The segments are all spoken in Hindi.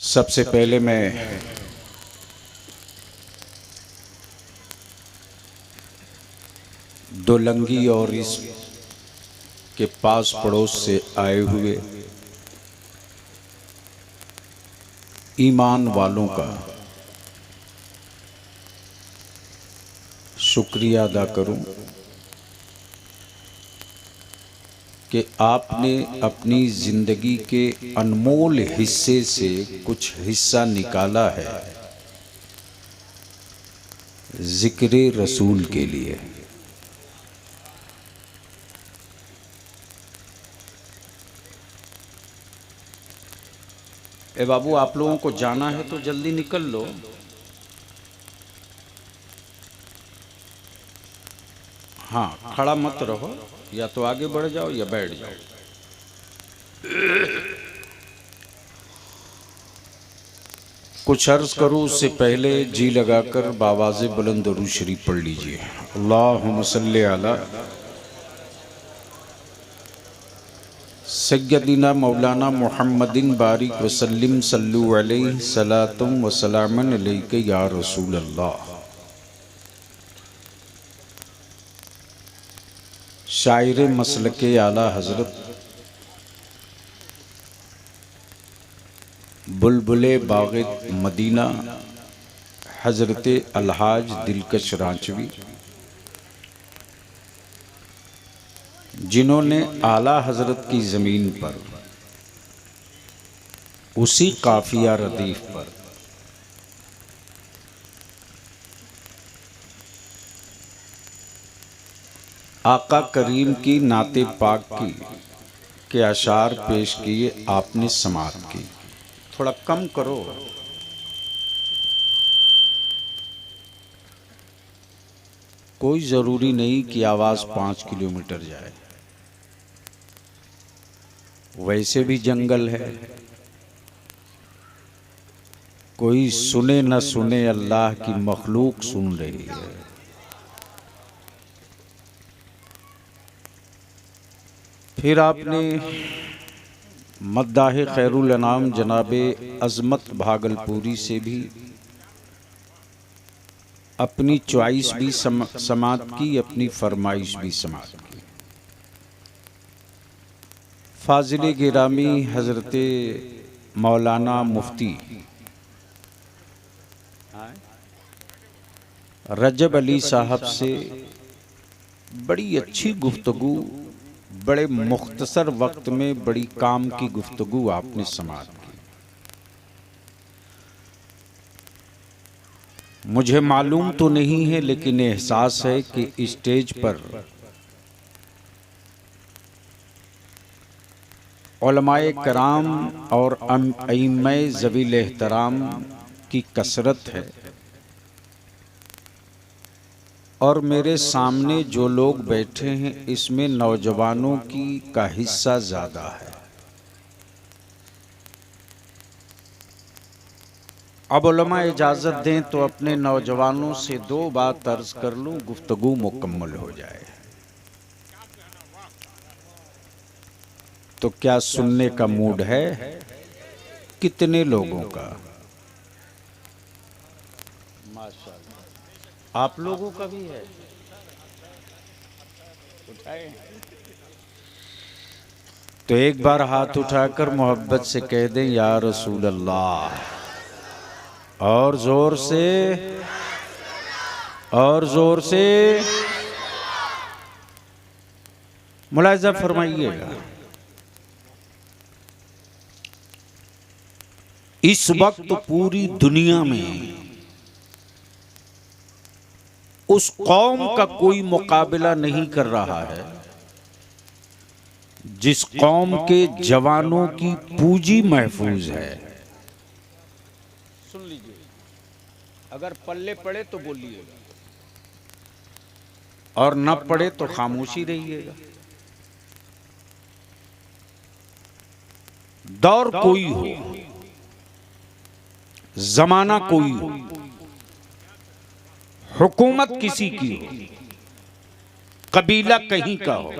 सबसे पहले मैं दोलंगी और इस के पास पड़ोस से आए हुए ईमान वालों का शुक्रिया अदा करूं कि आपने अपनी ज़िंदगी के अनमोल हिस्से से कुछ हिस्सा निकाला है ज़िक्र रसूल के लिए। ए बाबू, आप लोगों को जाना है तो जल्दी निकल लो। हाँ, खड़ा मत रहो, या तो आगे बढ़ जाओ या बैठ जाओ। कुछ अर्ज करूँ उससे पहले जी लगाकर बावाज़े बुलंद दुरूद शरीफ पढ़ लीजिए। अल्लाहुम्मा सल्ली अला सय्यदिना मौलाना मुहम्मदिन बारिक वसल्लिम सल्लु अलैहि सलातुम व सलामन अलैका या रसूल अल्लाह। शायर मसलके आला हज़रत बुलबुले बाग़ मदीना हज़रत अलहाज दिलकश रांचवी, जिन्होंने आला हज़रत की ज़मीन पर उसी काफ़िया रदीफ़ पर आका करीम की नाते पाक की के अशार पेश किए, आपने समात की। थोड़ा कम करो। कोई ज़रूरी नहीं कि आवाज़ 5 किलोमीटर जाए, वैसे भी जंगल है। कोई सुने न सुने, अल्लाह की मखलूक सुन रही है। फिर आपने मद्दाह खैरुल अनाम जनाबे अज़मत भागलपुरी से भी अपनी चॉइस भी समात की, अपनी फरमाइश भी समात की। फाजिल गिरामी हज़रत मौलाना मुफ्ती रजब अली साहब से बड़ी अच्छी गुफ्तगू, बड़े मुख्तसर वक्त में बड़ी काम की गुफ्तगू आपने समात की। मुझे मालूम तो नहीं है, लेकिन एहसास है कि स्टेज पर उलमाए कराम और अइम्माए ज़वील एहतराम की कसरत है, और मेरे सामने जो लोग बैठे हैं इसमें नौजवानों की का हिस्सा ज़्यादा है। अब उलमा इजाज़त दें तो अपने नौजवानों से 2 बात अर्ज़ कर लूँ, गुफ्तगू मुकम्मल हो जाए। तो क्या सुनने का मूड है? कितने लोगों का? माशाअल्लाह, आप लोगों का भी है। उठाए तो एक बार हाथ उठाकर मोहब्बत से कह दें या रसूल अल्लाह, और जोर से, और जोर से मुलाहिज़ा फरमाइएगा। इस वक्त पूरी दुनिया में उस कौम का कोई मुकाबला नहीं कर रहा है जिस कौम के जवानों की पूंजी महफूज है। सुन लीजिए, अगर पल्ले पड़े तो बोलिएगा, और न पड़े तो खामोशी रहिएगा। दौर कोई हो, जमाना कोई हो, हुकूमत किसी की हो, कबीला कहीं का हो,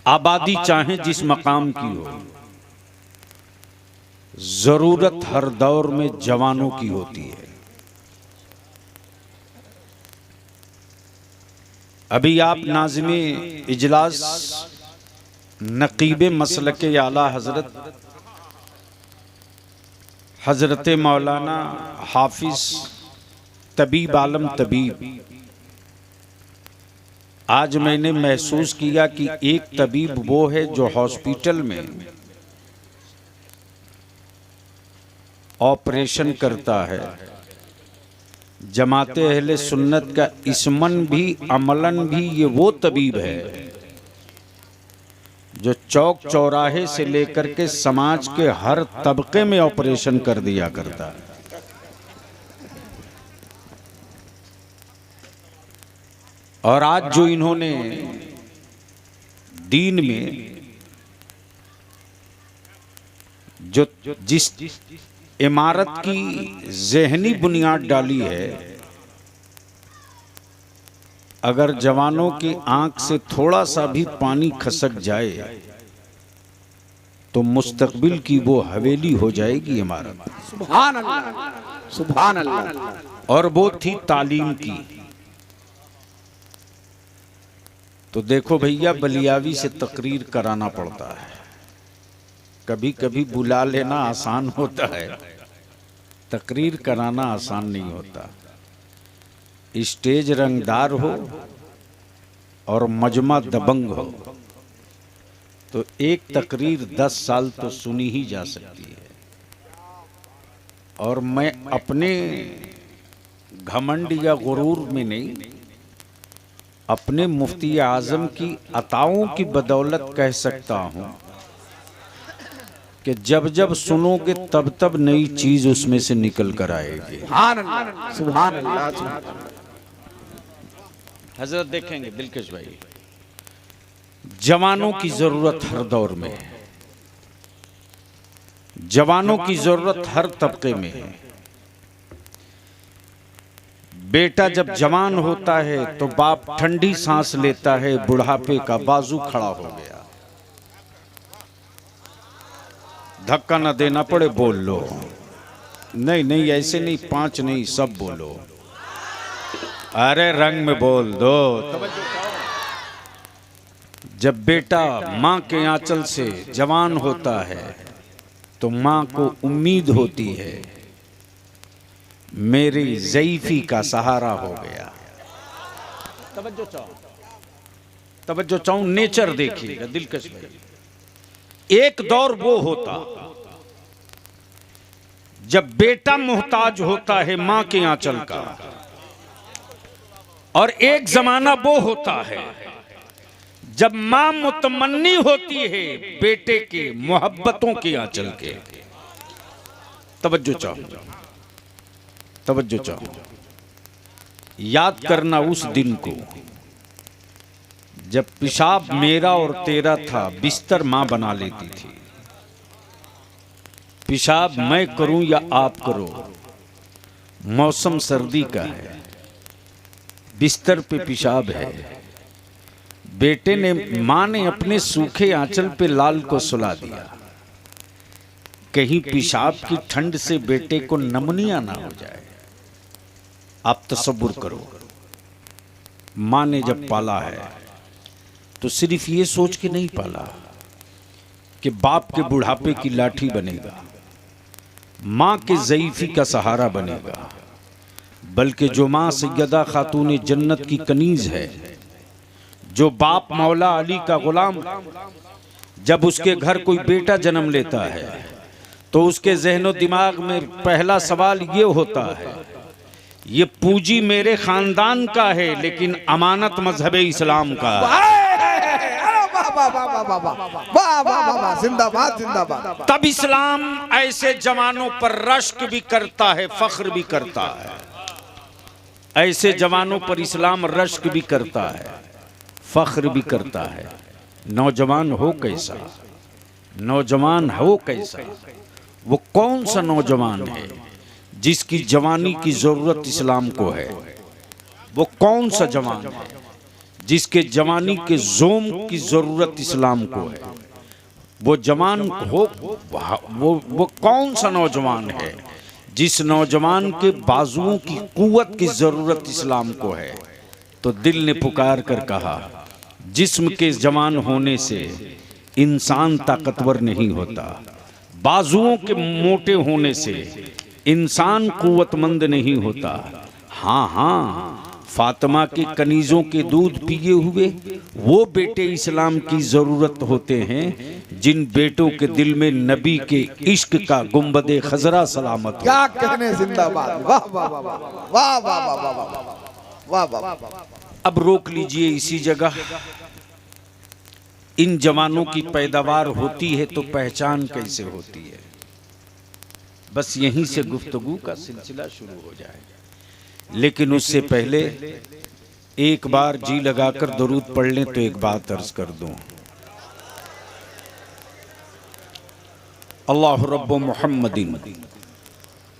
आबादी चाहे जिस मकाम की हो, जरूरत हर दौर में जवानों की होती है। अभी आप नाज़िमे इजलास नकीब मसलक आला हजरत मौलाना हाफिज तबीब आलम तबीब, आज मैंने महसूस किया कि एक तबीब वो है जो हॉस्पिटल में ऑपरेशन करता है। जमाते अहले सुन्नत का इसमन भी अमलन भी ये वो तबीब है जो चौक चौराहे से लेकर के समाज के हर तबके में ऑपरेशन कर दिया करता है। और आज जो इन्होंने दीन में जो जिस इमारत की ज़हनी बुनियाद डाली है, अगर जवानों की आंख से थोड़ा सा भी पानी खसक जाए तो मुस्तकबिल की वो हवेली हो जाएगी इमारत। सुभान अल्लाह, सुभान अल्लाह। और वो थी तालीम की। तो देखो भैया, बलियावी से तकरीर कराना पड़ता है। कभी कभी बुला लेना आसान होता है, तकरीर कराना आसान नहीं होता। स्टेज रंगदार हो और मजमा दबंग हो तो एक तकरीर 10 साल तो सुनी ही जा सकती है। और मैं अपने घमंड या गुरूर में नहीं, अपने मुफ्ती आजम की अताओं की बदौलत कह सकता हूं कि जब जब सुनोगे तब तब नई चीज उसमें से निकल कर आएगी। सुभान अल्लाह। हजरत देखेंगे दिलकश भाई, जवानों की जरूरत हर दौर में है, जवानों की जरूरत हर तबके में है। बेटा जब जवान होता है तो बाप ठंडी सांस लेता है, बुढ़ापे का बाजू खड़ा हो गया। धक्का ना देना पड़े, बोल लो। नहीं नहीं, ऐसे नहीं, 5 नहीं, सब बोलो। अरे रंग में बोल दो। जब बेटा माँ के आंचल से जवान होता है तो माँ को उम्मीद होती है मेरी ज़ईफ़ी का सहारा हो गया। तवज्जो चाहूं, नेचर देखिएगा दिलकश भाई। एक दौर वो होता जब बेटा मोहताज होता है मां के आंचल का, और एक जमाना वो होता है जब मां मुतमन्नी होती है बेटे के मोहब्बतों के आंचल के। तवज्जो चाहो, तवज्जो चाहो। याद करना उस दिन को जब पेशाब मेरा और तेरा था, बिस्तर मां बना लेती थी। पेशाब मैं करूं या आप करो, मौसम सर्दी का है, बिस्तर पे पेशाब है। बेटे ने, मां ने अपने सूखे आंचल पे लाल को सुला दिया, कहीं पेशाब की ठंड से बेटे को नमनिया ना हो जाए। आप तसव्वुर करो, मां ने जब पाला है तो सिर्फ ये सोच के नहीं पाला कि बाप के बुढ़ापे की लाठी बनेगा, मां के ज़ईफ़ी का सहारा बनेगा, बल्कि जो मां सैयदा खातून जन्नत की कनीज है, जो बाप मौला अली का गुलाम, जब उसके घर कोई बेटा जन्म लेता है तो उसके ज़हनो दिमाग में पहला सवाल ये होता है, ये पूंजी मेरे खानदान का है लेकिन अमानत मजहब इस्लाम का। जिंदाबाद जिंदाबाद। तब इस्लाम ऐसे जवानों पर रश्क भी करता है, फख्र भी करता है। ऐसे जवानों पर इस्लाम रश्क भी करता है, फख्र भी करता है। नौजवान हो कैसा, नौजवान हो कैसा, वो कौन सा नौजवान है जिसकी जवानी की जरूरत इस्लाम को है? वो कौन सा जवान है जिसके जवानी के जोम की जरूरत इस्लाम को है? वो जवान हो, वो कौन सा नौजवान है जिस नौजवान के बाजुओं की कुव्वत की जरूरत इस्लाम को है। तो दिल ने पुकार कर कहा, जिस्म के जवान होने से इंसान ताकतवर नहीं होता, बाजुओं के मोटे होने से इंसान कुव्वतमंद नहीं होता। हाँ हाँ, फातिमा के कनीजों के दूध पिए हुए वो बेटे इस्लाम की जरूरत होते हैं जिन बेटों के दिल में नबी के इश्क का गुंबदे खजरा सलामत हो। क्या कहने, जिंदाबाद, वाह वाह वाह वाह वाह वाह वाह वाह वाह। अब रोक लीजिए इसी जगह। इन जवानों की पैदावार होती है तो पहचान कैसे होती है, बस यहीं से गुफ्तगू का सिलसिला शुरू हो जाएगा। लेकिन उससे पहले एक बार जी लगाकर दरूद पढ़ लें तो एक बात अर्ज कर दूं। अल्लाह रब्बु मुहम्मदिन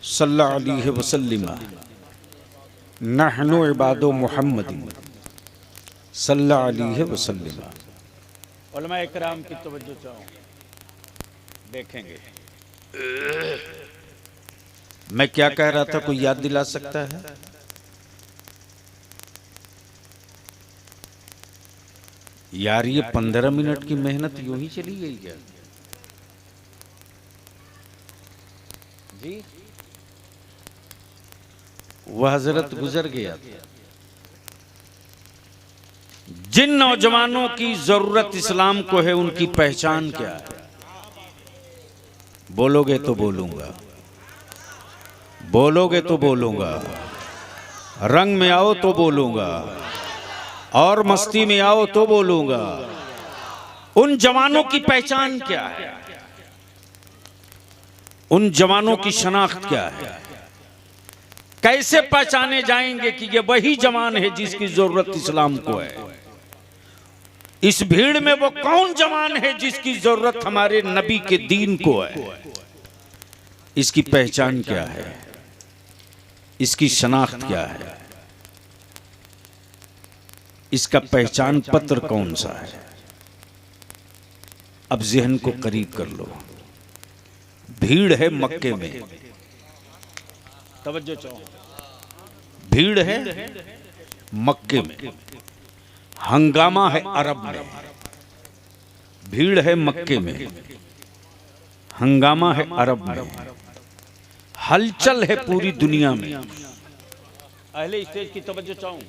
सल्लल्लाहु अलैहि वसल्लम नहनु इबादो मुहम्मदिन सल्लल्लाहु अलैहि वसल्लम। उलमा इकराम की तवज्जो चाहूं, देखेंगे मैं क्या कह रहा था, कोई याद दिला सकता है? यार ये 15 मिनट की मेहनत यूं ही चली गई क्या जी? वह हजरत गुजर गया था। जिन नौजवानों की जरूरत इस्लाम को है उनकी पहचान क्या है? बोलोगे तो बोलूंगा, बोलोगे तो बोलूंगा, रंग में आओ तो बोलूंगा, और मस्ती में आओ तो बोलूंगा। उन जवानों की पहचान क्या है? उन जवानों की शनाख्त क्या है? कैसे पहचाने जाएंगे कि ये वही जवान है जिसकी जरूरत इस्लाम को है? इस भीड़ में वो कौन जवान है जिसकी जरूरत हमारे नबी के दीन को है? इसकी पहचान क्या है? इसकी शनाख्त क्या है? इसका पहचान पत्र कौन सा है? अब ज़हन को करीब कर लो। भीड़ है मक्के में, तवज्जो चाहो, भीड़ है मक्के में, हंगामा है अरब में। भीड़ है मक्के में, हंगामा है अरब में, हलचल है पूरी दुनिया में। अहले स्टेज की तवज्जो चाहूं,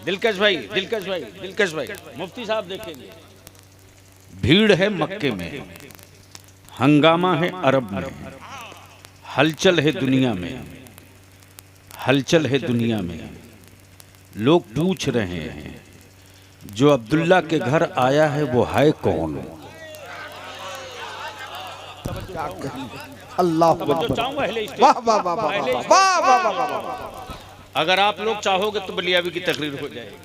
दिलकश भाई, दिलकश भाई, दिलकश भाई, मुफ्ती साहब देखेंगे। भीड़ है मक्के में, हंगामा है अरब में, हलचल है दुनिया में, हलचल है दुनिया में। लोग पूछ रहे हैं जो अब्दुल्ला के घर आया है वो है कौन? अल्लाह वाह वाह वाह वाह वाह। अगर आप लोग चाहोगे तो बलियावी की तकरीर हो जाएगी।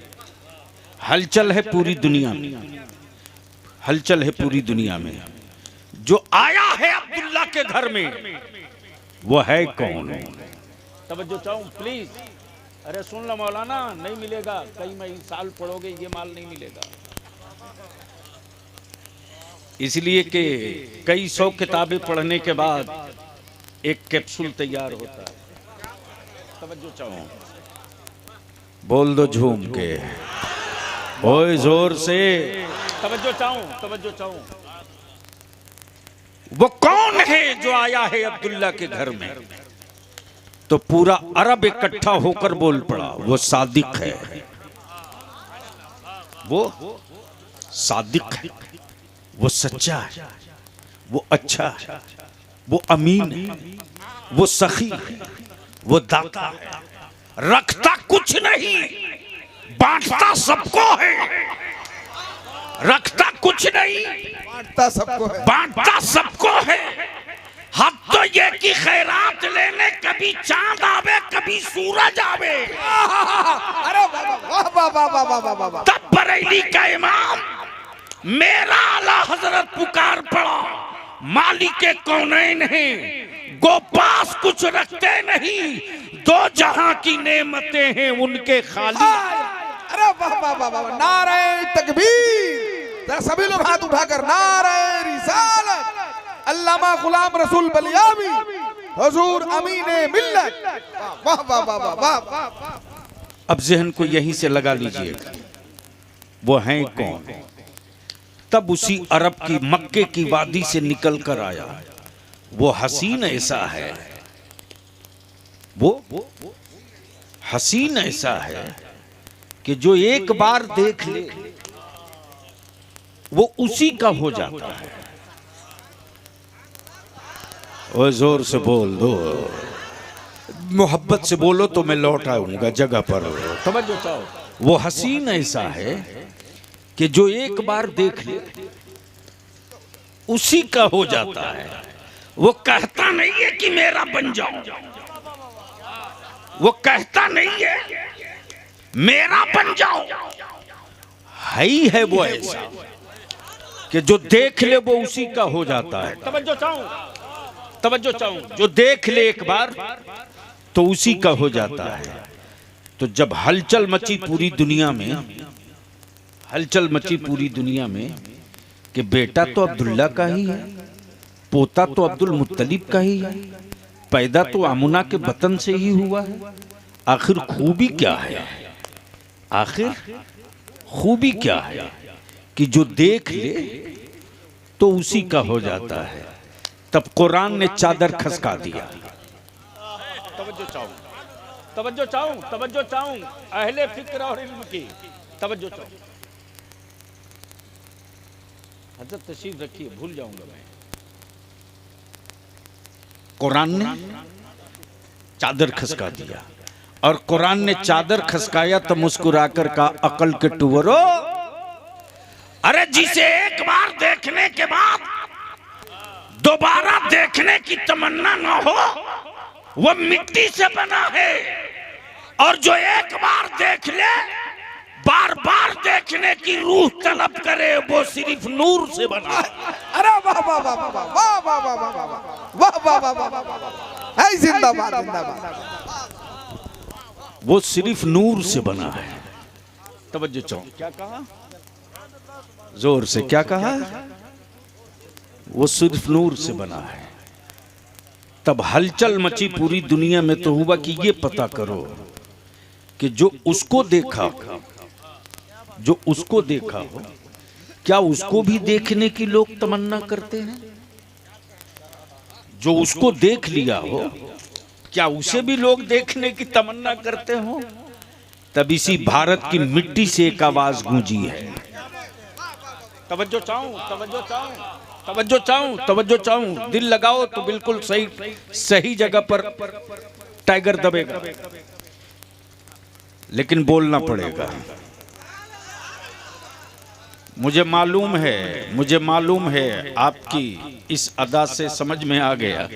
हलचल है पूरी दुनिया में, हलचल है पूरी दुनिया में। जो आया है अब्दुल्ला के घर में वो है कौन? तवज्जो चाहूं प्लीज। अरे सुन लो मौलाना, नहीं मिलेगा, कई महीने साल पढ़ोगे ये माल नहीं मिलेगा। इसलिए कि कई 100 किताबें पढ़ने के बाद एक कैप्सूल तैयार होता है। तवज्जो चाहो, बोल दो झूम के, ओए जोर से। तवज्जो चाहो, तवज्जो चाहो। वो कौन है जो आया है अब्दुल्ला के घर में? तो पूरा अरब इकट्ठा होकर बोल पड़ा, वो सादिक है, वो सादिक है, वो सच्चा है, वो अच्छा है, वो अमीन है, वो सखी है, वो दाता है, रखता कुछ नहीं, बांटता सबको है। रखता कुछ नहीं, बांटता सबको है, बांटता सबको है। हद तो ये कि खैरात लेने कभी चांद आवे कभी सूरज आवे। अरे वाह वाह वाह वाह वाह वाह वाह। तब बरेली का इमाम मेरा आला हजरत पुकार पड़ा, मालिक कौनैन है, गो पास कुछ रखते नहीं, दो जहां की नेमतें हैं उनके खाली। अरे वाह वाह वाह वाह, नारे तकबीर, जरा सभी लोग हाथ उठाकर नारे रिसालत अल्लामा गुलाम रसूल बलियामी हुजूर अमीने मिल्लत। वाह वाह वाह वाह वाह वाह। अब जहन को यहीं से लगा लीजिएगा, वो हैं कौन? तब उसी अरब की मक्के की वादी से निकल कर आया वो हसीन ऐसा है, वो हसीन ऐसा है कि जो एक बार देख ले वो उसी का हो जाता है। और जोर से बोल दो, मोहब्बत से बोलो तो मैं लौट आऊंगा जगह पर। तवज्जो चाहो। वो हसीन ऐसा है कि जो एक बार देख ले उसी का हो जाता है। वो कहता नहीं है कि मेरा बन जाओ, वो कहता नहीं है मेरा बन जाओ, है ही है वो ऐसा कि जो देख ले वो उसी का हो जाता है। तवज्जो चाहूं, तवज्जो चाहूं। जो देख ले एक बार तो उसी का हो जाता है। तो जब हलचल मची पूरी दुनिया में, हलचल मची पूरी दुनिया में कि बेटा तो अब्दुल्ला का ही है, पोता तो अब्दुल मुत्तलिब का ही है, पैदा तो आमुना के बतन से ही हुआ है, आखिर खूबी क्या है? आखिर खूबी क्या है कि जो देख ले तो उसी का हो जाता है। तब कुरान ने चादर खसका दिया। तवज्जो चाहूं, तवज्जो चाहूं, तवज्जो चाहूं अहले फिक्र और इल्म की तवज्जो चाहूं। हजरत तशरीफ रखिए, भूल जाऊंगा मैं। कुरान ने चादर खसका दिया और कुरान ने चादर खसकाया तो मुस्कुराकर कहा अकल के टुवरो, अरे जिसे एक बार देखने के बाद दोबारा देखने की तमन्ना ना हो वो मिट्टी से बना है, और जो एक बार देख ले बार बार देखने की रूह तलब करे वो सिर्फ नूर से बना है। अरे वाह वाह वाह वाह वाह वाह वाह वाह वाह वाह वाह वाह वाह। है जिंदाबाद जिंदाबाद। वो सिर्फ नूर से बना है। तवज्जो चाहो। क्या कहा? जोर से क्या कहा? वो सिर्फ नूर से बना है। तब हलचल मची पूरी दुनिया में तो हुआ कि ये पता करो कि जो उसको देखा, जो उसको देखा हो, क्या उसको भी देखने की लोग तमन्ना करते हैं? जो उसको देख लिया हो क्या उसे भी लोग देखने की तमन्ना करते हो? तब इसी भारत की मिट्टी से एक आवाज गूंजी है। तवज्जो चाहूं, तवज्जो चाहूं, तवज्जो चाहूं, तवज्जो चाहूं। दिल लगाओ तो बिल्कुल सही सही जगह पर टाइगर दबेगा, लेकिन बोलना पड़ेगा। मुझे मालूम है, मुझे मालूम है आपकी इस अदा से समझ में आ गया।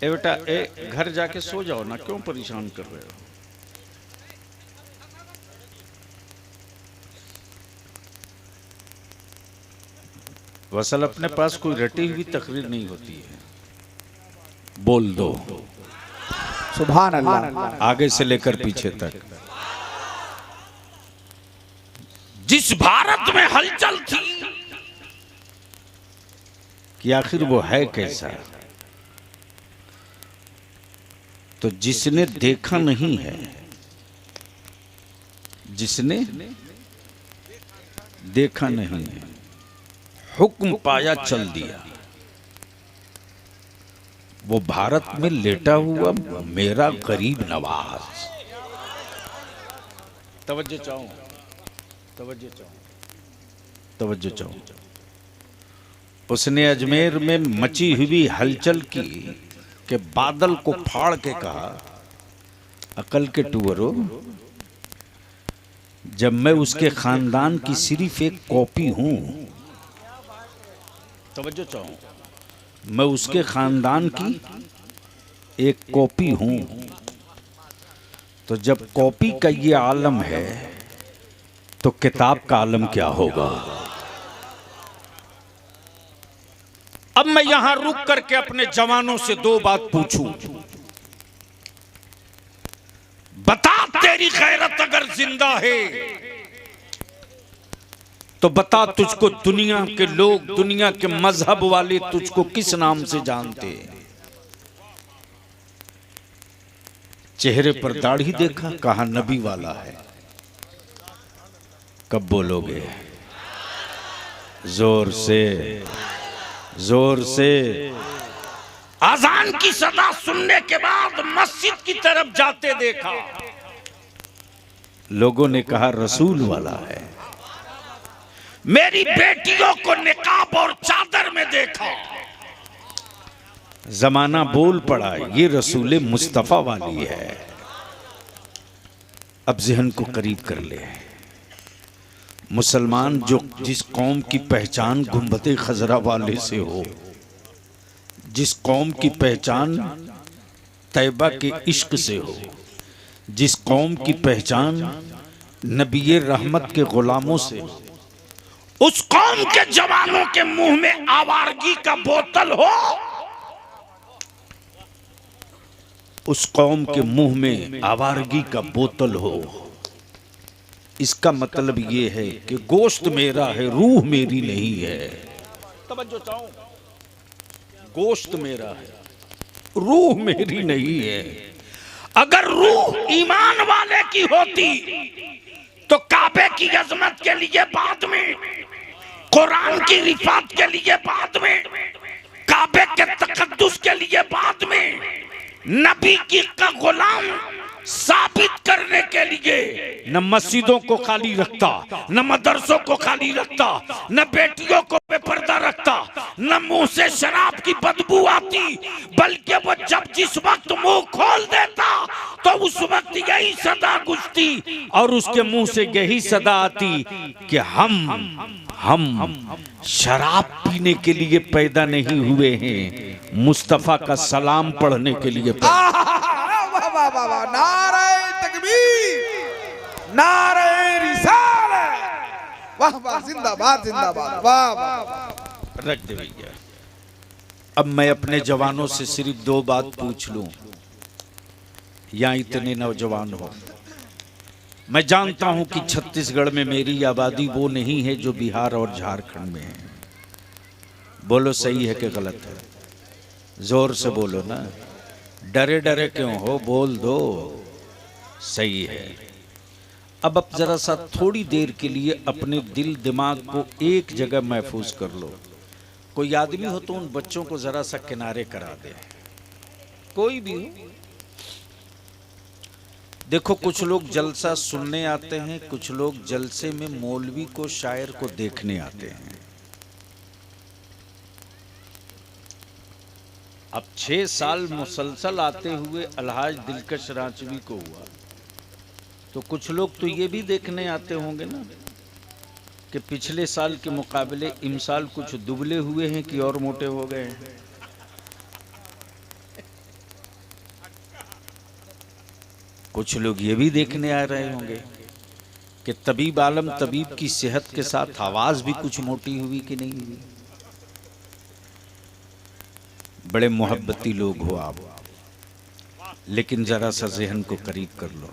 ए बेटा, ए घर जाके सो जाओ ना, क्यों परेशान कर रहे हो? वसल अपने पास कोई रटी हुई तकरीर नहीं होती है, बोल दो सुभान अल्लाह। आगे से लेकर पीछे तक। जिस भारत में हलचल थी कि आखिर वो है कैसा, तो जिसने देखा नहीं है, जिसने देखा नहीं है, हुक्म पाया चल दिया, वो भारत में लेटा हुआ मेरा गरीब नवाज। तवज्जो चाहूं, तवज्जो चाहूं, तवज्जो चाहूं। उसने अजमेर में मची हुई हलचल की के बादल को फाड़ के कहा अकल के टुवरो, जब मैं उसके खानदान की सिर्फ एक कॉपी हूं, तवज्जो चाहूं, मैं उसके खानदान की एक कॉपी हूं, तो जब कॉपी का ये आलम है तो किताब का आलम क्या होगा? अब मैं यहां रुक करके अपने जवानों से दो बात पूछूं। बता, तेरी गैरत अगर जिंदा है तो बता तुझको दुनिया के लोग, दुनिया के मजहब वाले तुझको किस नाम से जानते हैं? चेहरे पर दाढ़ी देखा, कहा नबी वाला है। कब बोलोगे? जोर से, जोर से। आजान की सदा सुनने के बाद मस्जिद की तरफ जाते देखा, लोगों ने कहा रसूल वाला है। मेरी बेटियों को निकाब और चादर में देखा, जमाना बोल पड़ा ये रसूल मुस्तफा वाली है। अब ज़हन को करीब कर ले। मुसलमान जो जिस कौम की पहचान गुंबद खजरा वाले से हो, जिस कौम की पहचान तैयबा के इश्क से हो, जिस कौम की पहचान नबी रहमत के गुलामों से, उस कौम के जवानों के मुंह में आवारगी का बोतल हो, उस कौम के मुंह में आवारगी का बोतल हो, इसका मतलब ये है कि गोश्त मेरा है, रूह मेरी नहीं है। तवज्जो चाहो, गोश्त मेरा है, रूह मेरी नहीं है। अगर रूह ईमान वाले की होती तो काबे की अजमत के लिए बाद में, कुरान की रिफात के लिए बाद में, काबे के तकद्दुस के लिए बाद में, नबी की का गुलाम साबित करने के लिए न मस्जिदों को खाली रखता, न मदरसों को खाली रखता, न बेटियों को बेपर्दा रखता, न मुंह से शराब की बदबू आती, बल्कि वो जब जिस वक्त मुंह खोल देता तो उस वक्त यही सदा गुजती और उसके मुंह से यही सदा आती कि हम शराब पीने के लिए पैदा नहीं हुए हैं, मुस्तफा का सलाम पढ़ने के लिए। नारे तकबीर, नारे रिसालत, वाह वाह, जिंदाबाद जिंदाबाद, वाह वाह। रख दे भैया। अब मैं अपने जवानों से सिर्फ दो बात पूछ लूं, यहाँ इतने नौजवान हो। मैं जानता हूं कि छत्तीसगढ़ में मेरी आबादी वो नहीं है जो बिहार और झारखंड में है। बोलो सही है कि गलत है? जोर से बोलो ना, डरे डरे क्यों हो, बोल दो सही है। अब जरा सा थोड़ी देर के लिए अपने दिल दिमाग को एक जगह महफूज कर लो। कोई आदमी हो तो उन बच्चों को जरा सा किनारे करा दे, कोई भी हो। देखो, कुछ लोग जलसा सुनने आते हैं, कुछ लोग जलसे में मौलवी को, शायर को देखने आते हैं। अब 6 साल मुसलसल आते हुए अलहाज दिलकश रांचवी को हुआ, तो कुछ लोग तो ये भी देखने आते होंगे ना कि पिछले साल के मुकाबले इमसाल कुछ दुबले हुए हैं कि और मोटे हो गए हैं। कुछ लोग ये भी देखने आ रहे होंगे कि तबीब आलम तबीब की सेहत के साथ आवाज भी कुछ मोटी हुई कि नहीं हुई। बड़े मोहब्बती लोग हो आप, लेकिन जरा सा ज़हन को करीब कर लो।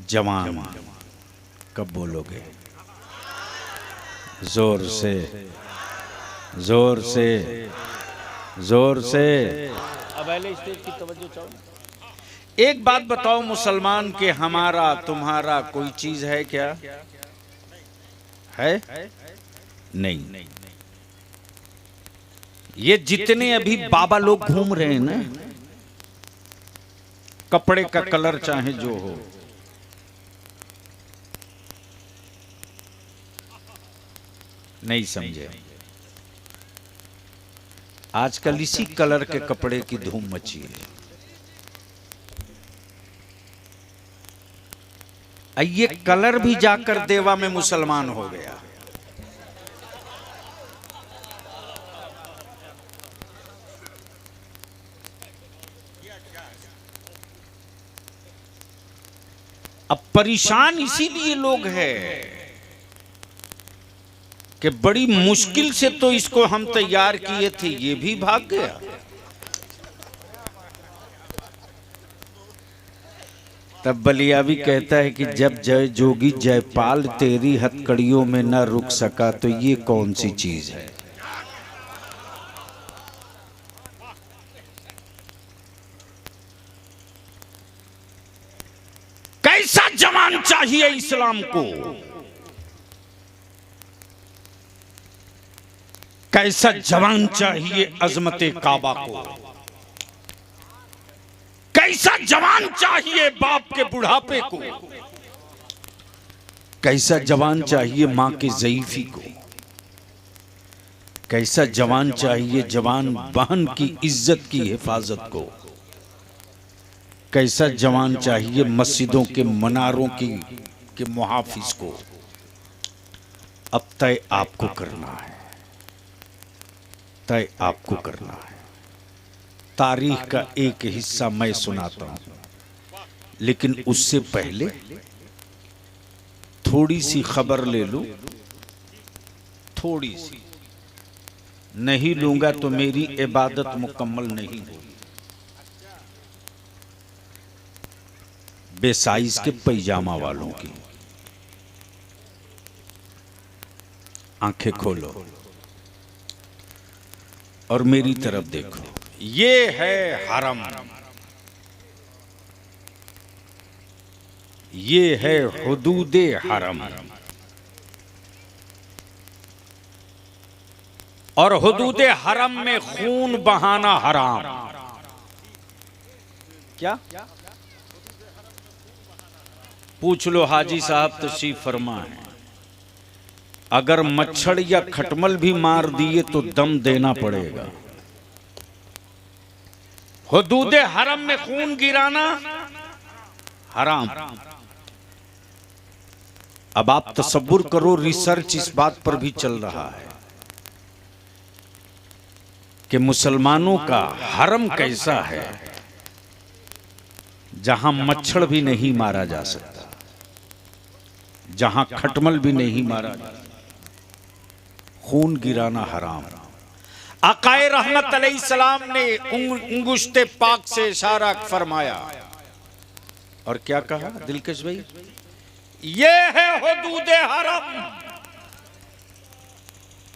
जवान कब बोलोगे? जोर से, जोर से, जोर से। अब पहले स्टेज की तवज्जो चाहो। एक बात बताओ मुसलमान के, हमारा तुम्हारा कोई चीज है क्या? है? नहीं। ये जितने अभी बाबा लोग घूम रहे हैं ना, कपड़े का कलर चाहे जो हो, नहीं समझे? आजकल इसी कलर के कपड़े की धूम मची है। ये कलर भी जाकर देवा में मुसलमान हो गया। अब परेशान इसीलिए लोग हैं कि बड़ी मुश्किल से तो इसको हम तैयार किए थे, ये भी भाग गया। तब बलियावी कहता है कि जब जय जोगी जयपाल तेरी हथकड़ियों में न रुक सका तो ये कौन सी चीज है। कैसा जवान चाहिए इस्लाम को, कैसा जवान चाहिए अजमते काबा को, कैसा जवान चाहिए बाप के बुढ़ापे को, कैसा जवान चाहिए मां के ज़ईफी को, कैसा जवान चाहिए जवान बहन की इज्जत की हिफाजत को, कैसा जवान चाहिए मस्जिदों के मनारों के मुहाफिज को। अब तय आपको करना है, तय आपको करना है। तारीख का एक हिस्सा मैं सुनाता हूं, लेकिन उससे पहले थोड़ी सी खबर ले लूं। थोड़ी सी नहीं लूंगा तो मेरी इबादत मुकम्मल नहीं होगी। बेसाइज के पैजामा वालों की आंखें खोलो और मेरी तरफ देखो। ये है हरम, ये है हुदूदे हरम, और हुदूदे हरम में खून बहाना हराम। क्या पूछ लो, हाजी साहब तशरीफ फरमा है। अगर मच्छर या खटमल भी मार दिए तो दम देना पड़ेगा। हुदूदे हरम में खून गिराना हराम। अब आप तसव्वुर करो, रिसर्च इस बात पर भी चल रहा है कि मुसलमानों का हरम कैसा है जहां मच्छर भी नहीं मारा जा सकता, जहां खटमल भी नहीं मारा जा सकता। खून गिराना हराम। आकाए रहमत अलैहिस्सलाम ने अंगुश्ते पाक से इशारा फरमाया और क्या कहा दिलकश भाई? ये है हुदूदे हरम,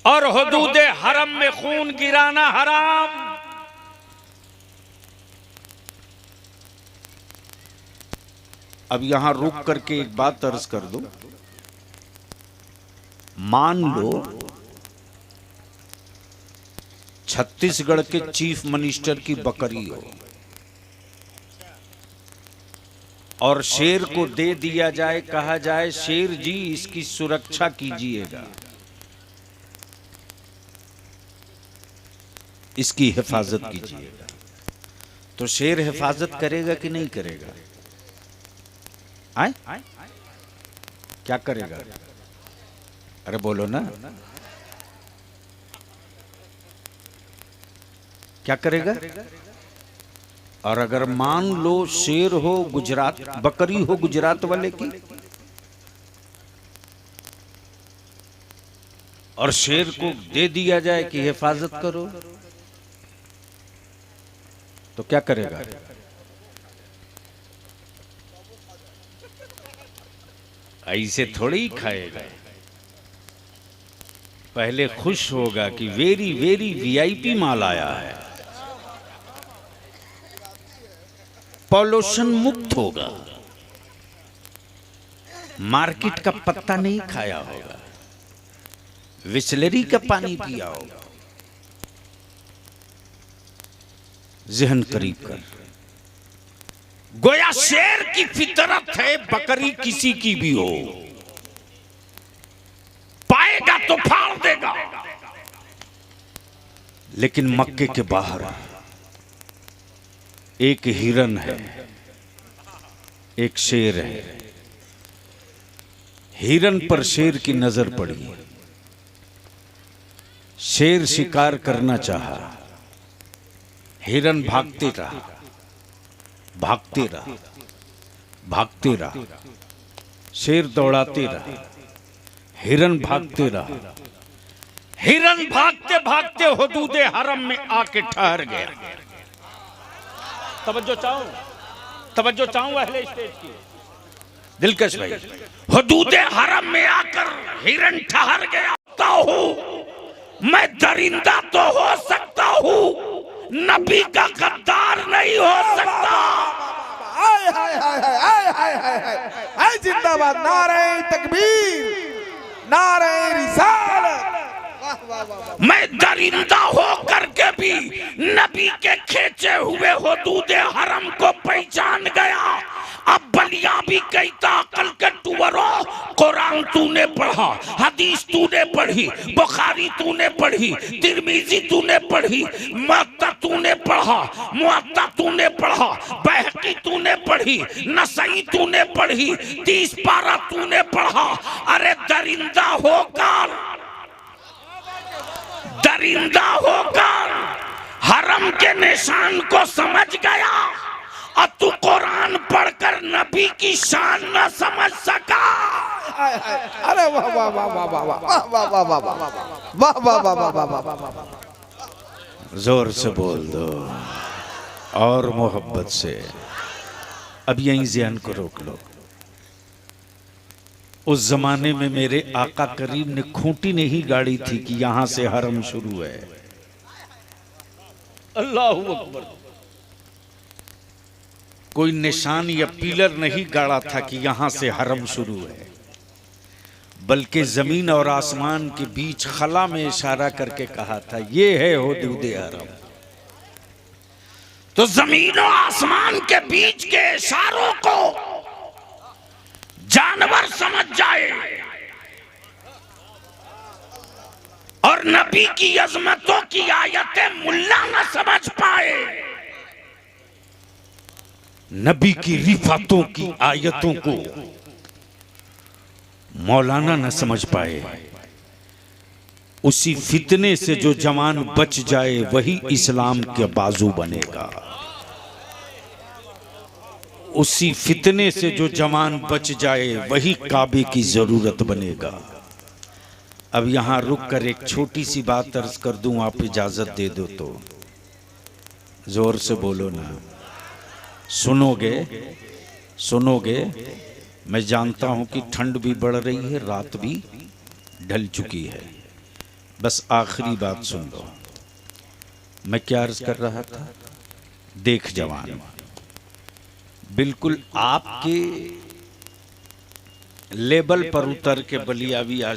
और हुदूदे हरम में खून गिराना हराम। अब यहां रुक करके एक बात अर्ज कर दो। मान लो छत्तीसगढ़ के चीफ मिनिस्टर की बकरी हो और शेर को दे दिया जाए, कहा जाए शेर जी इसकी सुरक्षा कीजिएगा, इसकी हिफाजत कीजिएगा, तो शेर हिफाजत करेगा कि नहीं करेगा? आए? क्या करेगा? अरे बोलो ना, क्या करेगा? और अगर मान लो शेर हो गुजरात, बकरी हो गुजरात वाले की, और शेर को दे दिया जाए कि हिफाजत करो, तो क्या करेगा? ऐसे थोड़ी ही खाएगा। पहले खुश होगा कि वेरी वेरी वीआईपी माल आया है, पॉल्यूशन मुक्त होगा, मार्केट का पत्ता नहीं खाया होगा, विसलेरी का पानी पिया होगा। जहन करीब कर, गोया शेर की फितरत है बकरी किसी की भी हो, पाएगा तो फाड़ देगा। लेकिन मक्के के बाहर एक हिरन है, एक शेर है। हिरन पर शेर की नजर पड़ी, शेर शिकार करना चाहा, हिरन भागते रहा, भागते रहा, भागते रहा, शेर दौड़ाते रहा, हिरन भागते रहा। हिरन भागते भागते हुदूदे हरम में आके ठहर गया। तवज्जो चाहो, तवज्जो चाहूंगा अहले स्टेज की। दिलकश भाई, हुदूद हरम में आकर हिरन ठहर गया हूँ, मैं दरिंदा तो हो सकता हूँ, नबी का गद्दार नहीं हो सकता। हाय हाय हाय हाय हाय हाय हाय हाय, जिंदाबाद, नारे तकबीर, नारे रिसालत। मैं दरिंदा हो करके भी नबी के खींचे हुए हुदूद हरम को पहचान गया। अब बलिया भी कहता अकल के टुवरों, कुरान तूने पढ़ा, हदीस तूने पढ़ी, बुखारी तूने पढ़ी, तिरमिजी तूने पढ़ी, मुअत्ता तूने पढ़ा, मुअत्ता तूने पढ़ा, बहकी तूने पढ़ी, नसई तूने पढ़ी, 30 पारा तूने पढ़ा। अरे दरिंदा होकर हरम के निशान को समझ गया और तू कुरान पढ़कर नबी की शान न समझ सका। अरे वाह वाह वाह वाह वाह वाह वाह वाह वाह वाह वाह वाह वाह वाह। जोर से बोल दो और मोहब्बत से। अब यहीं ज़हन को रोक लो। उस जमाने में मेरे आका करीम ने खूंटी नहीं गाड़ी थी कि यहां से हरम शुरू है। अल्लाहू अकबर। कोई निशान या पिलर नहीं गाड़ा था कि यहां से हरम शुरू है, बल्कि जमीन और आसमान के बीच खला में इशारा करके कहा था ये है हुदूद हरम। तो जमीन और आसमान के बीच के इशारों को जानवर समझ जाए और नबी की अजमतों की आयतें मुल्ला न समझ पाए, नबी की रिफातों की आयतों को मौलाना न समझ पाए, उसी फितने से जो जवान बच जाए वही इस्लाम के बाजू बनेगा। उसी फितने से जो जवान बच जाए वही काबे की जरूरत बनेगा। अब यहां रुक कर एक छोटी सी बात अर्ज कर दूं, आप इजाजत दे दो तो। जोर से बोलो ना, सुनोगे सुनोगे। मैं जानता हूं कि ठंड भी बढ़ रही है, रात भी ढल चुकी है। बस आखिरी बात सुन लो। मैं क्या अर्ज कर रहा था? देख जवान, बिल्कुल आपके लेवल पर उतर के बलियावी